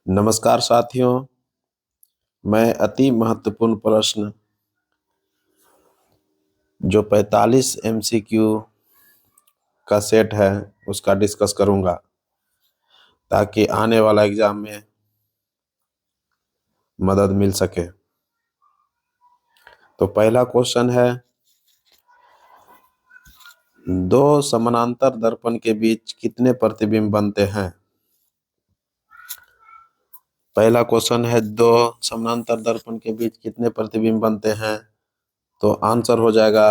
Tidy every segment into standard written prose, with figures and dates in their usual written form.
नमस्कार साथियों, मैं अति महत्वपूर्ण प्रश्न जो 45 एमसीक्यू का सेट है उसका डिस्कस करूंगा ताकि आने वाला एग्जाम में मदद मिल सके। तो पहला क्वेश्चन है, दो समानांतर दर्पण के बीच कितने प्रतिबिंब बनते हैं? पहला क्वेश्चन है, दो समानांतर दर्पण के बीच कितने प्रतिबिंब बनते हैं? तो आंसर हो जाएगा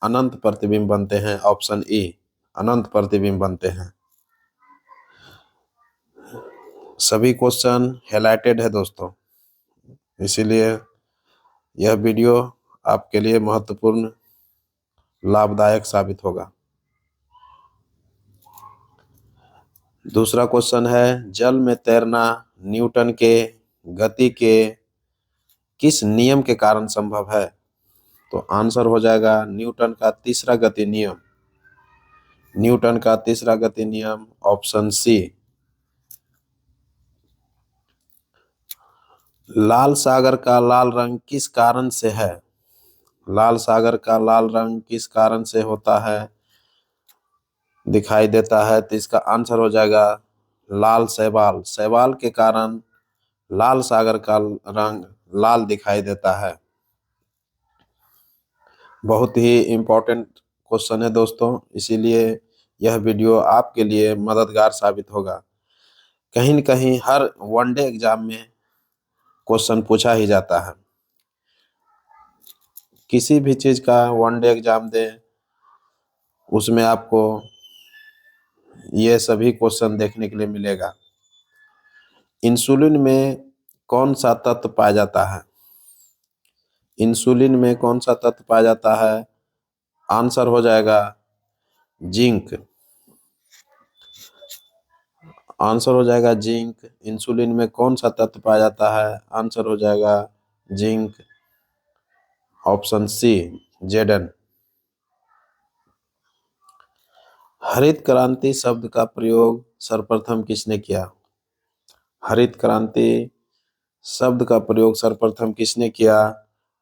अनंत प्रतिबिंब बनते हैं। ऑप्शन ई, अनंत प्रतिबिंब बनते हैं। सभी क्वेश्चन हाइलाइटेड है दोस्तों, इसीलिए यह वीडियो आपके लिए महत्वपूर्ण लाभदायक साबित होगा। दूसरा क्वेश्चन है, जल में तैरना न्यूटन के गति के किस नियम के कारण संभव है? तो आंसर हो जाएगा न्यूटन का तीसरा गति नियम। न्यूटन का तीसरा गति नियम, ऑप्शन सी। लाल सागर का लाल रंग किस कारण से है? लाल सागर का लाल रंग किस कारण से होता है, दिखाई देता है? तो इसका आंसर हो जाएगा लाल शैवाल। शैवाल के कारण लाल सागर का रंग लाल दिखाई देता है। बहुत ही इम्पोर्टेंट क्वेश्चन है दोस्तों, इसीलिए यह वीडियो आपके लिए मददगार साबित होगा। कहीं न कहीं हर वनडे एग्जाम में क्वेश्चन पूछा ही जाता है। किसी भी चीज का वनडे एग्जाम दें, उसमें आपको ये सभी क्वेश्चन देखने के लिए मिलेगा। इंसुलिन में कौन सा तत्व पाया जाता है? इंसुलिन में कौन सा तत्व पाया जाता है? आंसर हो जाएगा जिंक। आंसर हो जाएगा जिंक। इंसुलिन में कौन सा तत्व पाया जाता है? आंसर हो जाएगा जिंक। Option C, Jadon. हरित क्रांति शब्द का प्रयोग सर्वप्रथम किसने किया? हरित क्रांति शब्द का प्रयोग सर्वप्रथम किसने किया?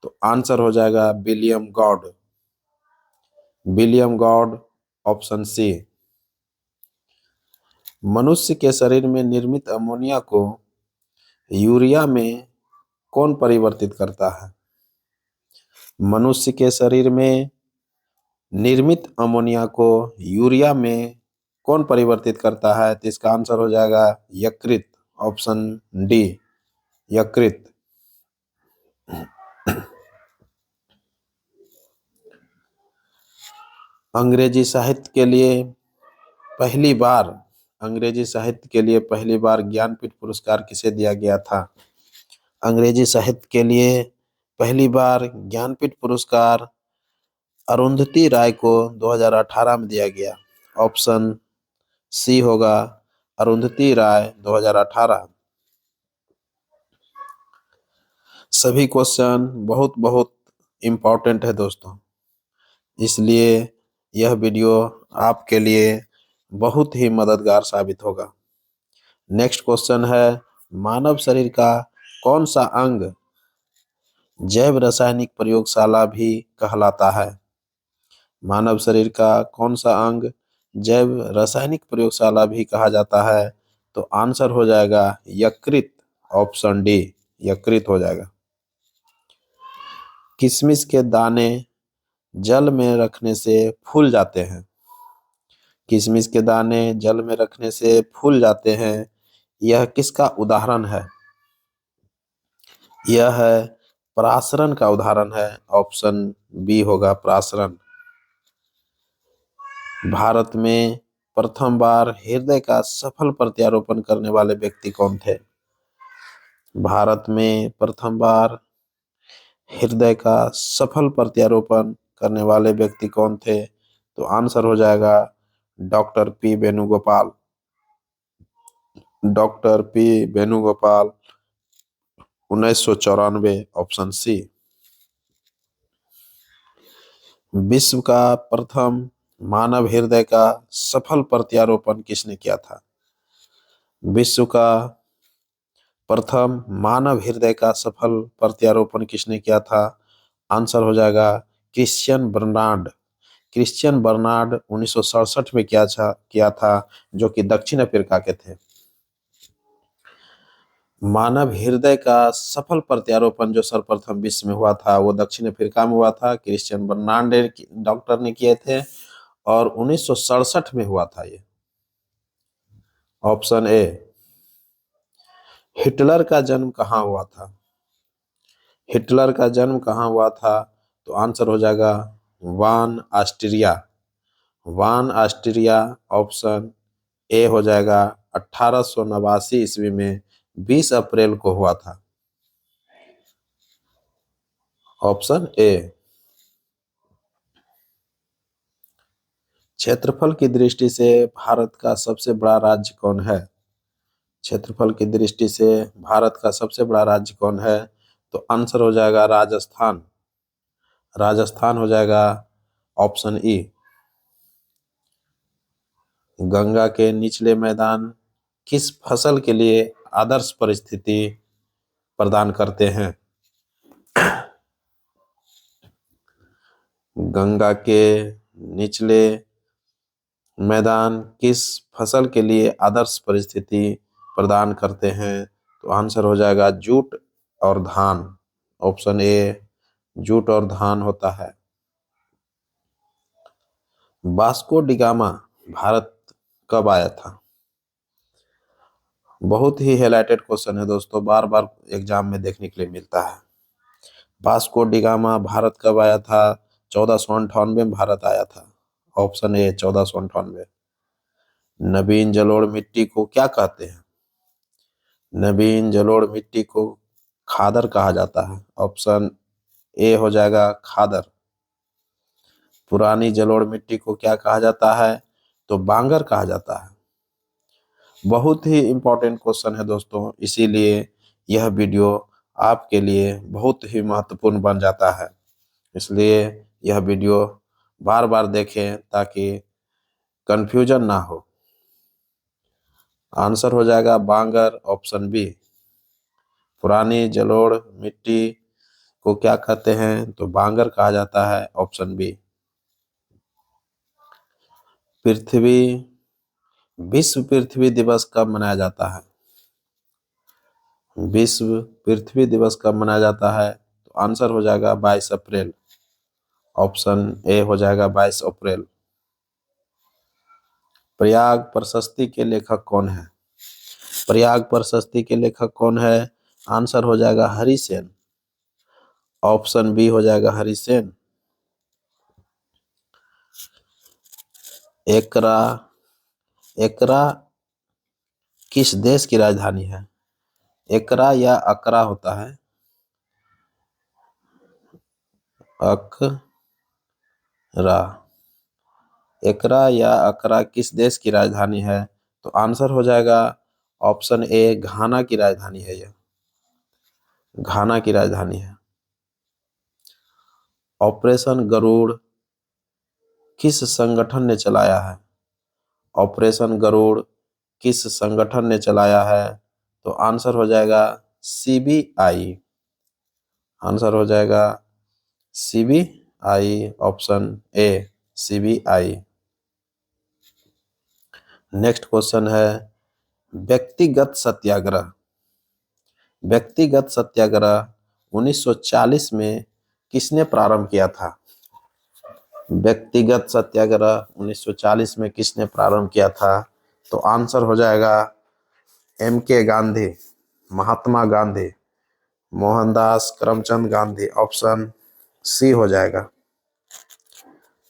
तो आंसर हो जाएगा William God. William God, option C. मनुष्य के शरीर में निर्मित अमोनिया को यूरिया में कौन परिवर्तित करता है? मनुष्य के शरीर में निर्मित अमोनिया को यूरिया में कौन परिवर्तित करता है? तो इसका आंसर हो जाएगा यकृत। ऑप्शन डी, यकृत। अंग्रेजी साहित्य के लिए पहली बार ज्ञानपीठ पुरस्कार किसे दिया गया था? अंग्रेजी साहित्य के लिए पहली बार ज्ञानपीठ पुरस्कार अरुंधति राय को 2018 में दिया गया। ऑप्शन सी होगा अरुंधति राय 2018। सभी क्वेश्चन बहुत बहुत इम्पोर्टेंट है दोस्तों, इसलिए यह वीडियो आपके लिए बहुत ही मददगार साबित होगा। नेक्स्ट क्वेश्चन है, मानव शरीर का कौन सा अंग जैव रासायनिक प्रयोगशाला भी कहलाता है? मानव शरीर का कौन सा अंग जैव रासायनिक प्रयोगशाला भी कहा जाता है? तो आंसर हो जाएगा यकृत। ऑप्शन डी, यकृत हो जाएगा। किशमिश के दाने जल में रखने से फूल जाते हैं। किशमिश के दाने जल में रखने से फूल जाते हैं, यह किसका उदाहरण है? यह है पराशरण का उदाहरण है। ऑप्शन बी होगा पराशरण। भारत में प्रथम बार हृदय का सफल प्रत्यारोपण करने वाले व्यक्ति कौन थे? भारत में प्रथम बार हृदय का सफल प्रत्यारोपण करने वाले व्यक्ति कौन थे? तो आंसर हो जाएगा doctor P Venugopal. Doctor P Venugopal, 1994। Option C. विश्व का प्रथम मानव हृदय का सफल प्रत्यारोपण किसने किया था? विश्व का प्रथम मानव हृदय का सफल प्रत्यारोपण किसने किया था? आंसर हो जाएगा क्रिश्चियन बर्नार्ड। क्रिश्चियन बर्नार्ड 1967 में किया था, जो कि दक्षिण अफ्रीका के थे। मानव हृदय का सफल प्रत्यारोपण जो सर्वप्रथम विश्व में हुआ था, वो दक्षिण अफ्रीका में हुआ था। क्रिश्चियन बर्नार्ड डॉक्टर ने किए थे और 1967 में हुआ था ये। Option A. हिटलर का जन्म कहाँ हुआ था? हिटलर का जन्म कहाँ हुआ था? तो आंसर हो जाएगा वान, ऑस्ट्रिया। वान, ऑस्ट्रिया। ऑप्शन ए हो जाएगा 1889 ईस्वी में 20 अप्रैल को हुआ था। Option A. क्षेत्रफल की दृष्टि से भारत का सबसे बड़ा राज्य कौन है? क्षेत्रफल की दृष्टि से भारत का सबसे बड़ा राज्य कौन है? तो आंसर हो जाएगा राजस्थान। राजस्थान हो जाएगा ऑप्शन ई। गंगा के निचले मैदान किस फसल के लिए आदर्श परिस्थिति प्रदान करते हैं? गंगा के निचले मैदान किस फसल के लिए आदर्श परिस्थिति प्रदान करते हैं? तो आंसर हो जाएगा जूट और धान। ऑप्शन ए, जूट और धान होता है। वास्को डी गामा भारत कब आया था? बहुत ही हाईलाइटेड क्वेश्चन है दोस्तों, बार बार एग्जाम में देखने के लिए मिलता है। वास्को डी गामा भारत कब आया था? 1498 में भारत आया था। Option A 1498। नवीन जलोढ़ मिट्टी को क्या कहते हैं? नवीन जलोढ़ मिट्टी को खादर कहा जाता है। ऑप्शन ए हो जाएगा खादर। पुरानी जलोढ़ मिट्टी को क्या कहा जाता है? तो बांगर कहा जाता है। बहुत ही इंपॉर्टेंट क्वेश्चन है दोस्तों, इसीलिए यह वीडियो आपके लिए बहुत ही महत्वपूर्ण बन जाता है। इसलिए यह वीडियो बार बार देखें ताकि कंफ्यूजन ना हो। आंसर हो जाएगा बांगर, ऑप्शन बी। पुरानी जलोढ़ मिट्टी को क्या कहते हैं? तो बांगर कहा जाता है। Option B. विश्व पृथ्वी दिवस कब मनाया जाता है? विश्व पृथ्वी दिवस कब मनाया जाता है? तो आंसर हो जाएगा 22 अप्रैल। ऑप्शन ए हो जाएगा 22 अप्रैल। प्रयाग प्रशस्ति के लेखक कौन है? प्रयाग प्रशस्ति के लेखक कौन है? आंसर हो जाएगा हरिसेन। ऑप्शन बी हो जाएगा हरिसेन। एकरा एकरा किस देश की राजधानी है? एकरा या अकरा होता है। अकरा। एकरा या अकरा किस देश की राजधानी है? तो आंसर हो जाएगा ऑप्शन ए, घाना की राजधानी है। यह घाना की राजधानी है। ऑपरेशन गरुड़ किस संगठन ने चलाया है? ऑपरेशन गरुड़ किस संगठन ने चलाया है? तो आंसर हो जाएगा सीबीआई। आंसर हो जाएगा CBI. Option A, CBI. Next question है व्यक्तिगत सत्याग्रह। व्यक्तिगत सत्याग्रह 1940 में किसने प्रारंभ किया था? व्यक्तिगत सत्याग्रह 1940 में किसने प्रारंभ किया था? तो आंसर हो जाएगा MK. Gandhi, Mahatma Gandhi, Mohandas Karamchand Gandhi. Option C हो जाएगा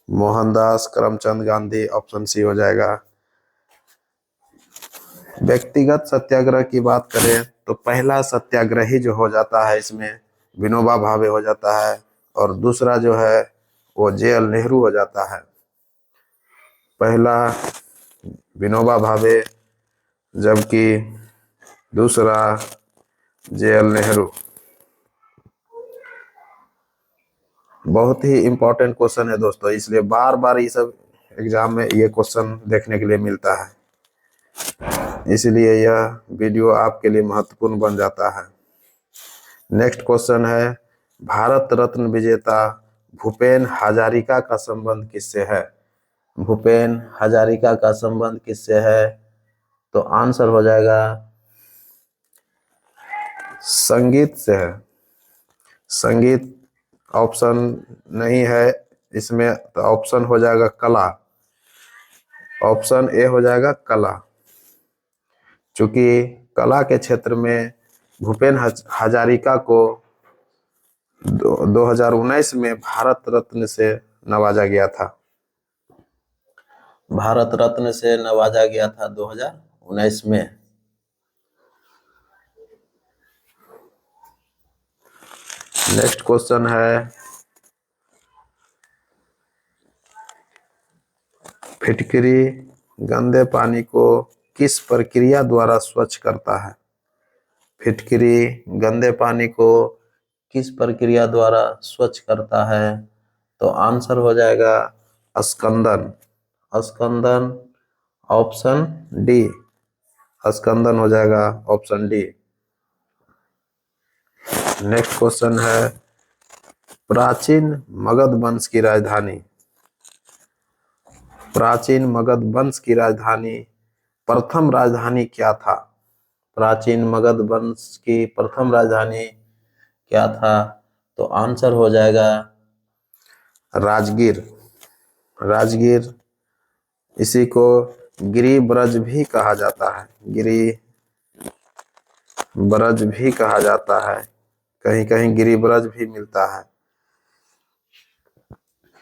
मोहनदास करमचंद गांधी। ऑप्शन सी हो जाएगा। व्यक्तिगत सत्याग्रह की बात करें तो पहला सत्याग्रही जो हो जाता है इसमें विनोबा भावे हो जाता है, और दूसरा जो है वो जे.एल. नेहरू हो जाता है। पहला विनोबा भावे, जबकि दूसरा जे.एल. नेहरू। बहुत ही इंपॉर्टेंट क्वेश्चन है दोस्तों, इसलिए बार बार ये सब एग्जाम में ये क्वेश्चन देखने के लिए मिलता है। इसलिए यह वीडियो आपके लिए महत्वपूर्ण बन जाता है। नेक्स्ट क्वेश्चन है, भारत रत्न विजेता भूपेन हजारिका का संबंध किससे है? भूपेन हजारिका का संबंध किससे है? तो आंसर हो जाएगा संगीत से है। संगीत ऑप्शन नहीं है इसमें, तो ऑप्शन हो जाएगा कला। ऑप्शन ए हो जाएगा कला। चूंकि कला के क्षेत्र में भूपेन हजारिका को 2019 में भारत रत्न से नवाजा गया था। भारत रत्न से नवाजा गया था 2019 में। नेक्स्ट क्वेश्चन है, फिटकरी गंदे पानी को किस प्रक्रिया द्वारा स्वच्छ करता है? फिटकरी गंदे पानी को किस प्रक्रिया द्वारा स्वच्छ करता है? तो आंसर हो जाएगा स्कंदन। Skandan option D. स्कंदन हो जाएगा ऑप्शन डी। नेक्स्ट क्वेश्चन है, प्राचीन मगध वंश की राजधानी। प्राचीन मगध वंश की राजधानी, प्रथम राजधानी क्या था? प्राचीन मगध वंश की प्रथम राजधानी क्या था? तो आंसर हो जाएगा राजगीर। राजगीर, इसी को गिरिब्रज भी कहा जाता है। गिरिब्रज भी कहा जाता है, कहीं कहीं गिरिब्रज भी मिलता है,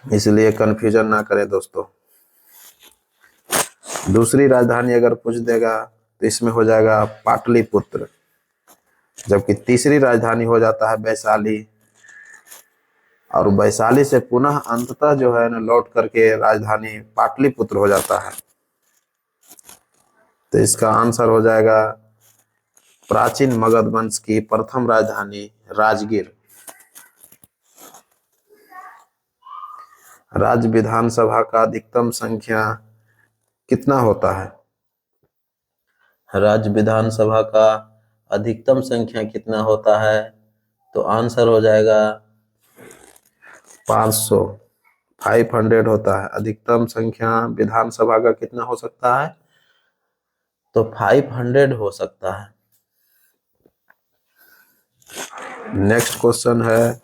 इसलिए कंफ्यूजन ना करें दोस्तों। दूसरी राजधानी अगर पूछ देगा तो इसमें हो जाएगा पाटलिपुत्र, जबकि तीसरी राजधानी हो जाता है वैशाली, और वैशाली से पुनः अंततः जो है ना लौट करके राजधानी पाटलिपुत्र हो जाता है। तो इसका आंसर हो जाएगा प्राचीन मगध वंश की प्रथम राजधानी राजगीर। राज्य विधानसभा का अधिकतम संख्या कितना होता है? राज्य विधानसभा का अधिकतम संख्या कितना होता है? तो आंसर हो जाएगा 500 होता है। अधिकतम संख्या विधानसभा का कितना हो सकता है? तो 500 हो सकता है। नेक्स्ट क्वेश्चन है,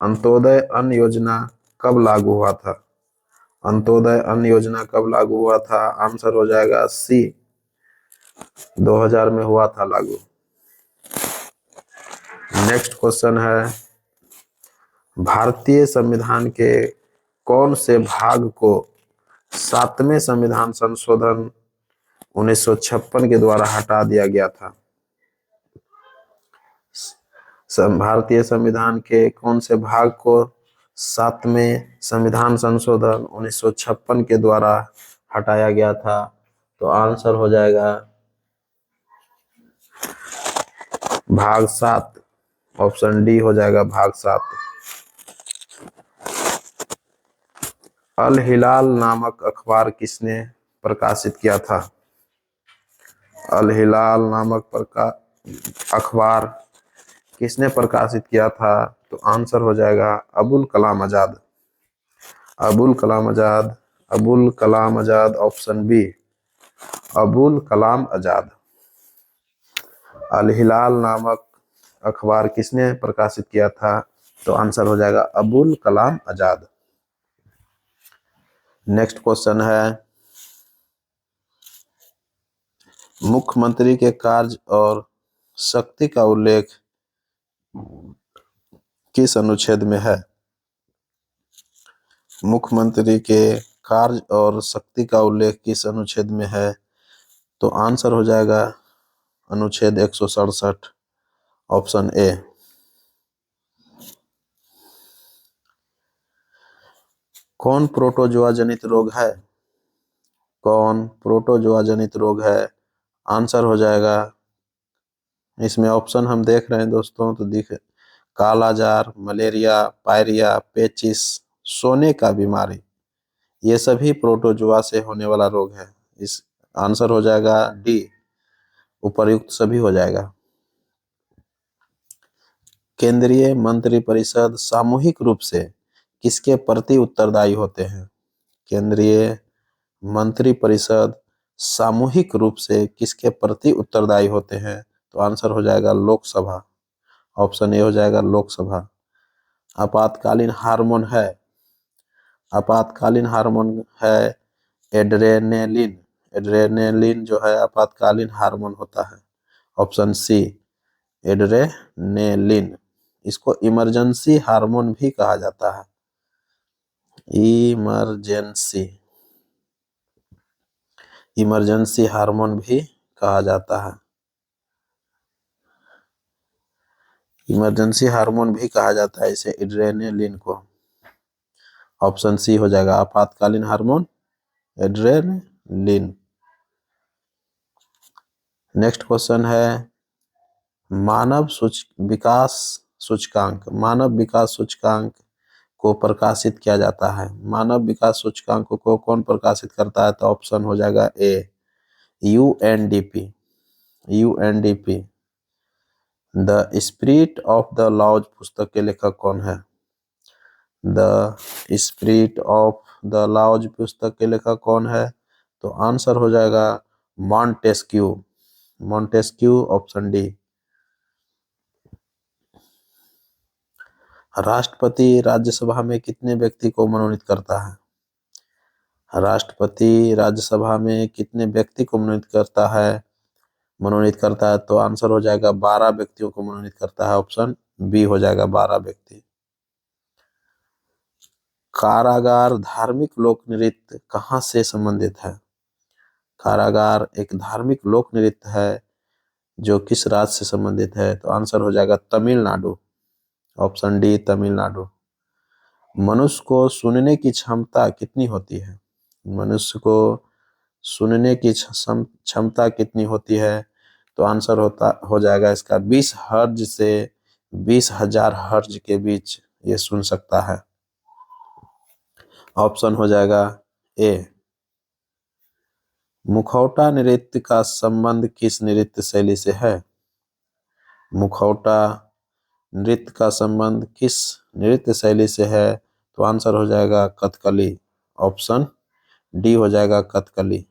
अंत्योदय अन्न योजना कब लागू हुआ था? अंत्योदय अन्न योजना कब लागू हुआ था? आंसर हो जाएगा सी, 2000 में हुआ था लागू। नेक्स्ट क्वेश्चन है, भारतीय संविधान के कौन से भाग को 7वें संविधान संशोधन 1956 के द्वारा हटा दिया गया था? भारतीय संविधान के कौन से भाग को 7वें संविधान संशोधन 1956 के द्वारा हटाया गया था? तो आंसर हो जाएगा भाग 7। ऑप्शन डी हो जाएगा भाग 7। अल हिलाल नामक अखबार किसने प्रकाशित किया था? अल हिलाल नामक अखबार किसने प्रकाशित किया था? तो आंसर हो जाएगा अबुल कलाम आजाद। अबुल कलाम आजाद। Abul Kalam Azad option B, Abul Kalam Azad. अल हिलाल नामक अखबार किसने प्रकाशित किया था? तो आंसर हो जाएगा अबुल कलाम आजाद। नेक्स्ट क्वेश्चन है, मुख्यमंत्री के कार्य और शक्ति का उल्लेख किस अनुच्छेद में है? मुख्यमंत्री के कार्य और शक्ति का उल्लेख किस अनुच्छेद में है? तो आंसर हो जाएगा अनुच्छेद 167, ऑप्शन ए। कौन प्रोटोजोआ जनित रोग है? कौन प्रोटोजोआ जनित रोग है? आंसर हो जाएगा, इसमें ऑप्शन हम देख रहे हैं दोस्तों, तो दिख कालाजार, मलेरिया, पायरिया, पेचिस, सोने का बीमारी, ये सभी प्रोटोजोआ से होने वाला रोग है। इस आंसर हो जाएगा डी, उपर्युक्त सभी हो जाएगा। केंद्रीय मंत्रिपरिषद सामूहिक रूप से किसके प्रति उत्तरदायी होते हैं? केंद्रीय मंत्रिपरिषद सामूहिक रूप से किसके प्रति उत्तरदायी होते हैं? तो आंसर हो जाएगा लोकसभा। ऑप्शन ए हो जाएगा लोकसभा। आपातकालीन हार्मोन है, आपातकालीन हार्मोन है एड्रेनेलिन। एड्रेनेलिन जो है आपातकालीन हार्मोन होता है। Option C adrenaline. इसको इमरजेंसी हार्मोन भी कहा जाता है। इमरजेंसी, इमरजेंसी हार्मोन भी कहा जाता है। इमरजेंसी हार्मोन भी कहा जाता है इसे, एड्रेनेलिन को। ऑप्शन सी हो जाएगा आपातकालीन हार्मोन एड्रेनलिन। नेक्स्ट क्वेश्चन है मानव विकास सूचकांक। मानव विकास सूचकांक को प्रकाशित किया जाता है। मानव विकास सूचकांक को कौन प्रकाशित करता है? तो ऑप्शन हो जाएगा A UNDP. UNDP. The spirit of the laws पुस्तक के लेखक कौन है? The spirit of the laws पुस्तक के लेखक कौन है? तो आंसर हो जाएगा मॉन्टेस्क्यू। Montesquieu, option D. राष्ट्रपति राज्यसभा में कितने व्यक्ति को मनोनीत करता है? राष्ट्रपति राज्यसभा में कितने व्यक्ति को मनोनीत करता है? तो आंसर हो जाएगा 12 व्यक्तियों को मनोनीत करता है। ऑप्शन बी हो जाएगा 12 व्यक्ति। कारागार धार्मिक लोक नृत्य कहाँ से संबंधित है? कारागार एक धार्मिक लोक नृत्य है जो किस राज्य से संबंधित है? तो आंसर हो जाएगा तमिलनाडु। Option D Tamil Nadu. मनुष्य को सुनने की क्षमता कितनी होती है? मनुष्य को सुनने की क्षमता कितनी होती है? तो आंसर हो जाएगा इसका 20 हर्ज से 20,000 हर्ज के बीच ये सुन सकता है। ऑप्शन हो जाएगा ए। मुखौटा नृत्य का संबंध किस नृत्य शैली से है? मुखौटा नृत्य का संबंध किस नृत्य शैली से है? तो आंसर हो जाएगा कथकली। ऑप्शन डी हो जाएगा कथकली।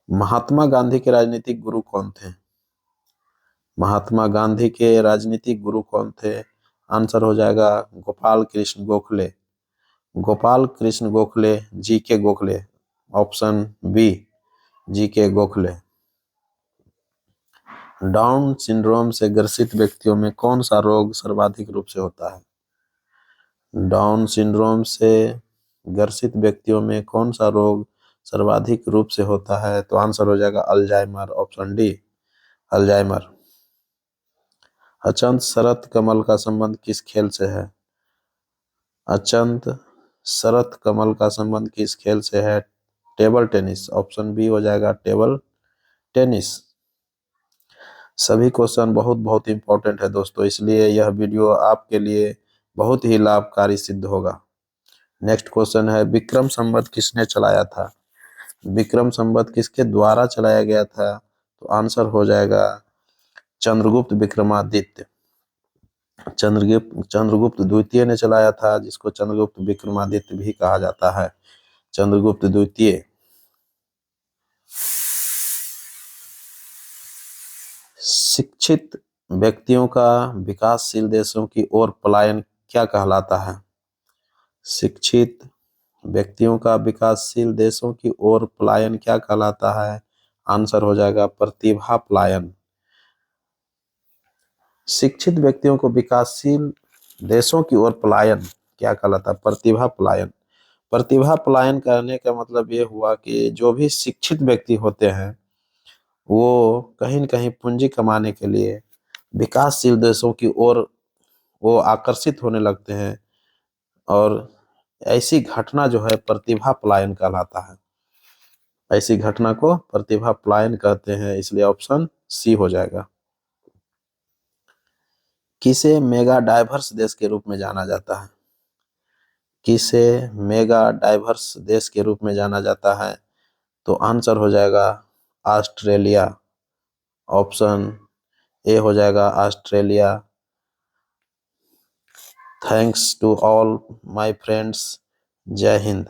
महात्मा गांधी के राजनीतिक गुरु कौन थे? महात्मा गांधी के राजनीतिक गुरु कौन थे? आंसर हो जाएगा गोपाल कृष्ण गोखले। गोपाल कृष्ण गोखले, जी के गोखले। ऑप्शन बी जी के गोखले। डाउन सिंड्रोम से ग्रसित व्यक्तियों में कौन सा रोग सर्वाधिक रूप से होता है? डाउन सिंड्रोम से ग्रसित व्यक्तियों में कौन सा रोग सर्वाधिक रूप से होता है? तो आंसर हो जाएगा Alzheimer. Option D Alzheimer. Achanta Sharath Kamal का संबंध किस खेल से है? अचंत शरत कमल का संबंध किस खेल से है? Table tennis. ऑप्शन बी हो जाएगा टेबल टेनिस। सभी क्वेश्चन बहुत बहुत इंपॉर्टेंट है दोस्तों, इसलिए यह वीडियो आपके लिए बहुत ही लाभकारी सिद्ध होगा। नेक्स्ट क्वेश्चन है विक्रम संवत किसने चलाया था? विक्रम संवत किसके द्वारा चलाया गया था? तो आंसर हो जाएगा चंद्रगुप्त विक्रमादित्य। चंद्रगुप्त द्वितीय ने चलाया था, जिसको चंद्रगुप्त विक्रमादित्य भी कहा जाता है। चंद्रगुप्त द्वितीय। शिक्षित व्यक्तियों का विकासशील देशों की ओर पलायन क्या कहलाता है? शिक्षित व्यक्तियों का विकासशील देशों की ओर पलायन क्या कहलाता है? आंसर हो जाएगा प्रतिभा पलायन। शिक्षित व्यक्तियों को विकासशील देशों की ओर पलायन क्या कहलाता है? प्रतिभा पलायन। प्रतिभा पलायन करने का मतलब ये हुआ कि जो भी शिक्षित व्यक्ति होते हैं वो कहीं न कहीं पूंजी कमाने के लिए विकासशील देशों की ओर वो आकर्षित होने लगते हैं, और ऐसी घटना जो है प्रतिभा पलायन कहलाता है। ऐसी घटना को प्रतिभा पलायन कहते हैं, इसलिए ऑप्शन सी हो जाएगा। किसे मेगा डाइवर्स देश के रूप में जाना जाता है? किसे मेगा डाइवर्स देश के रूप में जाना जाता है? तो आंसर हो जाएगा ऑस्ट्रेलिया। ऑप्शन ए हो जाएगा Australia. Thanks to all my friends. जय हिंद।